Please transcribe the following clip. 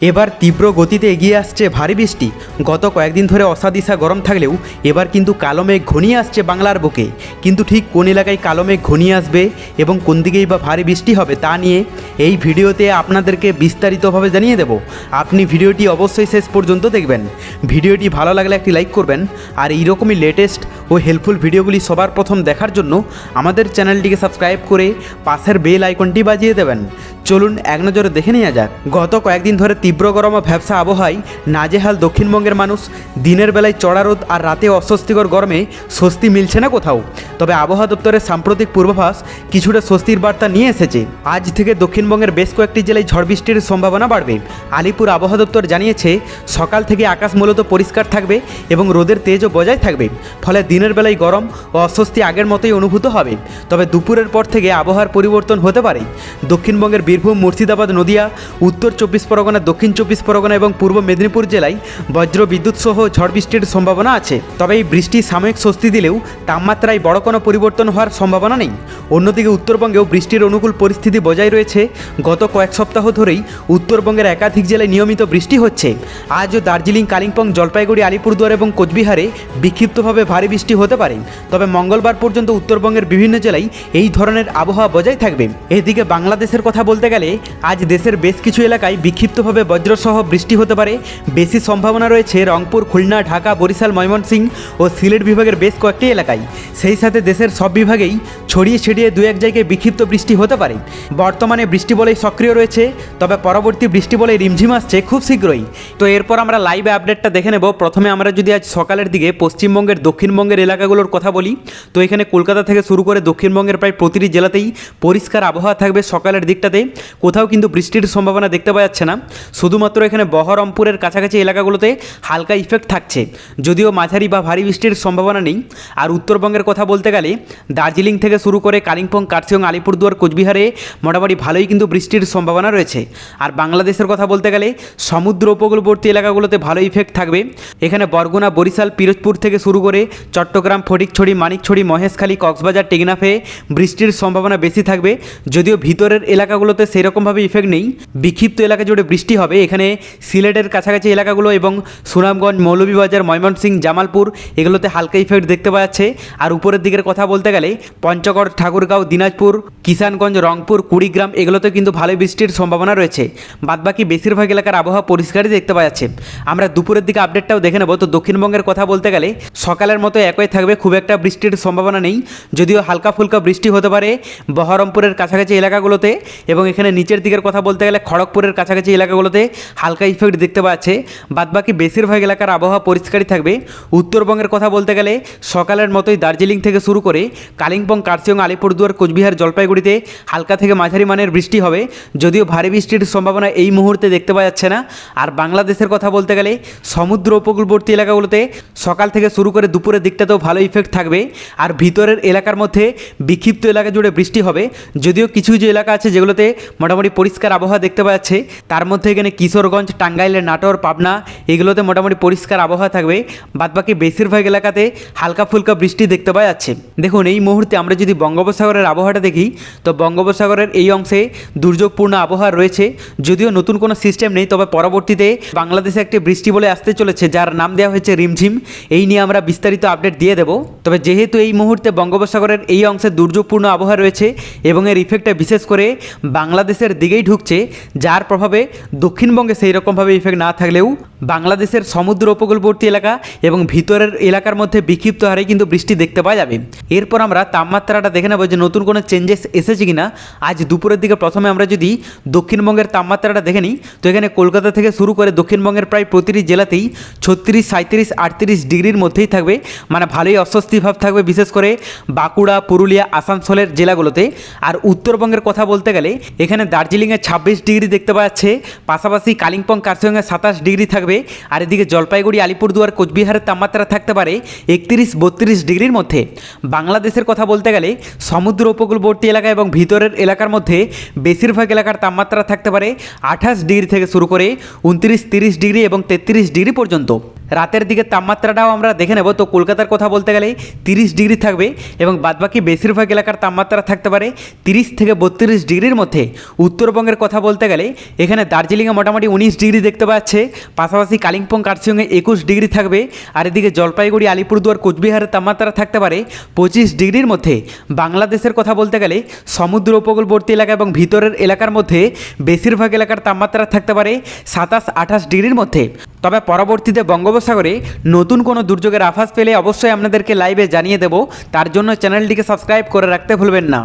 এবার তীব্র গতিতে এগিয়ে আসছে ভারী বৃষ্টি। গত কয়েকদিন ধরে অসাদিশা গরম থাকলেও এবার কিন্তু কালো মেঘ ঘনিয়ে আসছে বাংলার বুকে। কিন্তু ঠিক কোন এলাকায় কালো মেঘ ঘনিয়ে আসবে এবং কোন দিকেই বা ভারী বৃষ্টি হবে তা নিয়ে এই ভিডিওতে আপনাদেরকে বিস্তারিতভাবে জানিয়ে দেব। আপনি ভিডিওটি অবশ্যই শেষ পর্যন্ত দেখবেন। ভিডিওটি ভালো লাগলে একটি লাইক করবেন, আর এইরকমই লেটেস্ট ও হেল্পফুল ভিডিওগুলি সবার প্রথম দেখার জন্য আমাদের চ্যানেলটিকে সাবস্ক্রাইব করে পাশের বেল আইকনটি বাজিয়ে দেবেন। চলুন এক নজরে দেখে নেওয়া যাক। গত কয়েকদিন ধরে তীব্র গরম ও ভ্যাপসা আবহাওয়ায় নাজেহাল দক্ষিণবঙ্গের মানুষ। দিনের বেলায় চড়া রোদ আর রাতে অস্বস্তিকর গরমে স্বস্তি মিলছে না কোথাও। তবে আবহাওয়া দপ্তরের সাম্প্রতিক পূর্বাভাস কিছুটা স্বস্তির বার্তা নিয়ে এসেছে। আজ থেকে দক্ষিণবঙ্গের বেশ কয়েকটি জেলায় ঝড় বৃষ্টির সম্ভাবনা বাড়বে। আলিপুর আবহাওয়া দপ্তর জানিয়েছে সকাল থেকে আকাশ মূলত পরিষ্কার থাকবে এবং রোদের তেজও বজায় থাকবে। ফলে দিনের বেলায় গরম ও অস্বস্তি আগের মতোই অনুভূত হবে। তবে দুপুরের পর থেকে আবহাওয়ার পরিবর্তন হতে পারে। দক্ষিণবঙ্গের বীরভূম, মুর্শিদাবাদ, নদিয়া, উত্তর চব্বিশ পরগনা, দক্ষিণ চব্বিশ পরগনা এবং পূর্ব মেদিনীপুর জেলায় বজ্র বিদ্যুৎ সহ ঝড় বৃষ্টির সম্ভাবনা আছে। তবে এই বৃষ্টি সাময়িক স্বস্তি দিলেও তাপমাত্রায় বড় কোনো পরিবর্তন হওয়ার সম্ভাবনা নেই। অন্যদিকে উত্তরবঙ্গেও বৃষ্টির অনুকূল পরিস্থিতি বজায় রয়েছে। গত কয়েক সপ্তাহ ধরেই উত্তরবঙ্গের একাধিক জেলায় নিয়মিত বৃষ্টি হচ্ছে। আজও দার্জিলিং, কালিম্পং, জলপাইগুড়ি, আলিপুরদুয়ার এবং কোচবিহারে বিক্ষিপ্তভাবে ভারী বৃষ্টি হতে পারে। তবে মঙ্গলবার পর্যন্ত উত্তরবঙ্গের বিভিন্ন জেলায় এই ধরনের আবহাওয়া বজায় থাকবে। এদিকে বাংলাদেশের কথা বলতে গেলে আজ দেশের বেশ কিছু এলাকায় বিক্ষিপ্তভাবে বজ্রসহ বৃষ্টি হতে পারে। বেশি সম্ভাবনা রয়েছে রংপুর, খুলনা, ঢাকা, বরিশাল, ময়মনসিংহ ও সিলেট বিভাগের বেশ কয়েকটি এলাকায়। সেই সাথে দেশের সব বিভাগেই ছড়িয়ে ছিটিয়ে দু এক জায়গায় বিক্ষিপ্ত বৃষ্টি হতে পারে। বর্তমানে বৃষ্টি বলেই সক্রিয় রয়েছে, তবে পরবর্তী বৃষ্টি বলেই রিমঝিম আসছে খুব শীঘ্রই। তো এরপর আমরা লাইভ আপডেটটা দেখে নেব। প্রথমে আমরা যদি আজ সকালের দিকে পশ্চিমবঙ্গের দক্ষিণবঙ্গের এলাকাগুলোর কথা বলি, তো এখানে কলকাতা থেকে শুরু করে দক্ষিণবঙ্গের প্রায় প্রতিটি জেলাতেই পরিষ্কার আবহাওয়া থাকবে সকালের দিকটাতে। কোথাও কিন্তু বৃষ্টির সম্ভাবনা দেখতে পাওয়া যাচ্ছে না। শুধুমাত্র এখানে বহরমপুরের কাছাকাছি এলাকাগুলোতে হালকা ইফেক্ট থাকছে, যদিও মাঝারি বা ভারী বৃষ্টির সম্ভাবনা নেই। আর উত্তরবঙ্গের কথা বলতে গেলে দার্জিলিং থেকে শুরু করে কালিম্পং, কার্শিয়ং, আলিপুরদুয়ার, কোচবিহারে মোটামুটি ভালোই কিন্তু বৃষ্টির সম্ভাবনা রয়েছে। আর বাংলাদেশের কথা বলতে গেলে সমুদ্র উপকূলবর্তী এলাকাগুলোতে ভালো ইফেক্ট থাকবে। এখানে বরগুনা, বরিশাল, পিরোজপুর থেকে শুরু করে চট্টগ্রাম, ফটিকছড়ি, মানিকছড়ি, মহেশখালী, কক্সবাজার, টেকনাফে বৃষ্টির সম্ভাবনা বেশি থাকবে। যদিও ভিতরের এলাকাগুলোতে সেরকমভাবে ইফেক্ট নেই। বিক্ষিপ্ত এলাকা জুড়ে বৃষ্টি হবে। এখানে সিলেটের কাছাকাছি এলাকাগুলো এবং সুনামগঞ্জ, মৌলভীবাজার, ময়মনসিংহ, জামালপুর এগুলোতে হালকা ইফেক্ট দেখতে পাওয়া যাচ্ছে। আর উপরের দিকের কথা বলতে গেলে পঞ্চগড়, ঠাকুরগাঁও, দিনাজপুর, কিষানগঞ্জ, রংপুর, কুড়িগ্রাম এগুলোতে কিন্তু ভালো বৃষ্টির সম্ভাবনা রয়েছে। বাদবাকি বেশিরভাগ এলাকার আবহাওয়া পরিষ্কারই দেখতে পাওয়া যাচ্ছে। আমরা দুপুরের দিকে আপডেটটাও দেখে নেব। তো দক্ষিণবঙ্গের কথা বলতে গেলে সকালের মতো একই থাকবে, খুব একটা বৃষ্টির সম্ভাবনা নেই। যদিও হালকা ফুলকা বৃষ্টি হতে পারে বহরমপুরের কাছাকাছি এলাকাগুলোতে, এবং এখানে নিচের দিকের কথা বলতে গেলে খড়গপুরের কাছাকাছি এলাকাগুলোতে হালকা ইফেক্ট দেখতে পাওয়া যাচ্ছে। বাদবাকি বেশিরভাগ এলাকার আবহাওয়া পরিষ্কারই থাকবে। উত্তরবঙ্গের কথা বলতে গেলে সকালের মতোই দার্জিলিং থেকে শুরু করে কালিম্পং, কার্শিয়ং, আলিপুরদুয়ার, কোচবিহার, জলপাইগুড়িতে হালকা থেকে মাঝারি মানের বৃষ্টি হবে। যদিও ভারী বৃষ্টির সম্ভাবনা এই মুহূর্তে দেখতে পাওয়া যাচ্ছে না। আর বাংলাদেশের কথা বলতে গেলে সমুদ্র উপকূলবর্তী এলাকাগুলোতে সকাল থেকে শুরু করে দুপুরের দিকটাতেও ভালো ইফেক্ট থাকবে। আর ভিতরের এলাকার মধ্যে বিক্ষিপ্ত এলাকা জুড়ে বৃষ্টি হবে। যদিও কিছু কিছু এলাকা আছে যেগুলোতে মোটামুটি পরিষ্কার আবহাওয়া দেখতে পাওয়া যাচ্ছে। তার মধ্যে এখানে কিশোরগঞ্জ, টাঙ্গাইলের নাটোর, পাবনা এগুলোতে মোটামুটি পরিষ্কার আবহাওয়া থাকবে। বাদবাকি বেশিরভাগ এলাকাতে হালকা ফুলকা বৃষ্টি দেখতে পাওয়া যাচ্ছে। দেখুন, এই মুহূর্তে আমরা যদি বঙ্গোপসাগরের আবহাওয়াটা দেখি, তো বঙ্গোপসাগরের এই অংশে দুর্যোগপূর্ণ আবহাওয়া রয়েছে। যদিও নতুন কোনো সিস্টেম নেই, তবে পরবর্তীতে বাংলাদেশে একটি বৃষ্টি বলে আসতে চলেছে যার নাম দেওয়া হয়েছে রিমঝিম। এই নিয়ে আমরা বিস্তারিত আপডেট দিয়ে দেব। তবে যেহেতু এই মুহূর্তে বঙ্গোপসাগরের এই অংশে দুর্যোগপূর্ণ আবহাওয়া রয়েছে এবং এর ইফেক্টটা বিশেষ করে বাংলাদেশের দিকেই ঢুকছে, যার প্রভাবে দক্ষিণবঙ্গে সেই রকমভাবে ইফেক্ট না থাকলেও বাংলাদেশের সমুদ্র উপকূলবর্তী এলাকা এবং ভিতরের এলাকার মধ্যে বিক্ষিপ্ত হারে কিন্তু বৃষ্টি দেখতে পাওয়া যাবে। এরপর আমরা তাপমাত্রাটা দেখে নেব যে নতুন কোনো চেঞ্জেস এসেছে কিনা। আজ দুপুরের দিকে প্রথমে আমরা যদি দক্ষিণবঙ্গের তাপমাত্রাটা দেখে নিই, তো এখানে কলকাতা থেকে শুরু করে দক্ষিণবঙ্গের প্রায় প্রতিটি জেলাতেই 36, 37, 38 ডিগ্রির মধ্যেই থাকবে। মানে ভালোই অস্বস্তি ভাব থাকবে, বিশেষ করে বাঁকুড়া, পুরুলিয়া, আসানসোলের জেলাগুলোতে। আর উত্তরবঙ্গের কথা বলতে গেলে এখানে দার্জিলিংয়ে 26 ডিগ্রি দেখতে পাওয়া যাচ্ছে। পাশাপাশি কালিম্পং, কার্শিয়ংয়ে 27 ডিগ্রি থাকবে। আর এদিকে জলপাইগুড়ি, আলিপুরদুয়ার, কোচবিহারের তাপমাত্রা থাকতে পারে 31, 32 ডিগ্রির মধ্যে। বাংলাদেশের কথা বলতে গেলে সমুদ্র উপকূলবর্তী এলাকা এবং ভিতরের এলাকার মধ্যে বেশিরভাগ এলাকার তাপমাত্রা থাকতে পারে 28 ডিগ্রি থেকে শুরু করে 29, 30 ডিগ্রি এবং 33 ডিগ্রি পর্যন্ত। রাতের দিকে তাপমাত্রাটাও আমরা দেখে নেব। তো কলকাতার কথা বলতে গেলে 30 ডিগ্রি থাকবে এবং বাদবাকি বেশিরভাগ এলাকার তাপমাত্রা থাকতে পারে 30 থেকে 32 ডিগ্রির মধ্যে। উত্তরবঙ্গের কথা বলতে গেলে এখানে দার্জিলিংয়ে মোটামুটি 19 ডিগ্রি দেখতে পাচ্ছে, পাশাপাশি কালিম্পং কার্শিয়ংয়ে 21 ডিগ্রি থাকবে, আর এদিকে জলপাইগুড়ি আলিপুরদুয়ার কোচবিহারের তাপমাত্রা থাকতে পারে 25 ডিগ্রির মধ্যে। বাংলাদেশের কথা বলতে গেলে সমুদ্র উপকূলবর্তী এলাকা এবং ভিতরের এলাকার মধ্যে বেশিরভাগ এলাকার তাপমাত্রা থাকতে পারে 27-28 ডিগ্রির মধ্যে। তবে পরবর্তীতে বঙ্গোপসাগরে নতুন কোনো দুর্যোগের আভাস পেলে অবশ্যই আপনাদেরকে লাইভে জানিয়ে দেব। তার জন্য চ্যানেলটিকে সাবস্ক্রাইব করে রাখতে ভুলবেন না।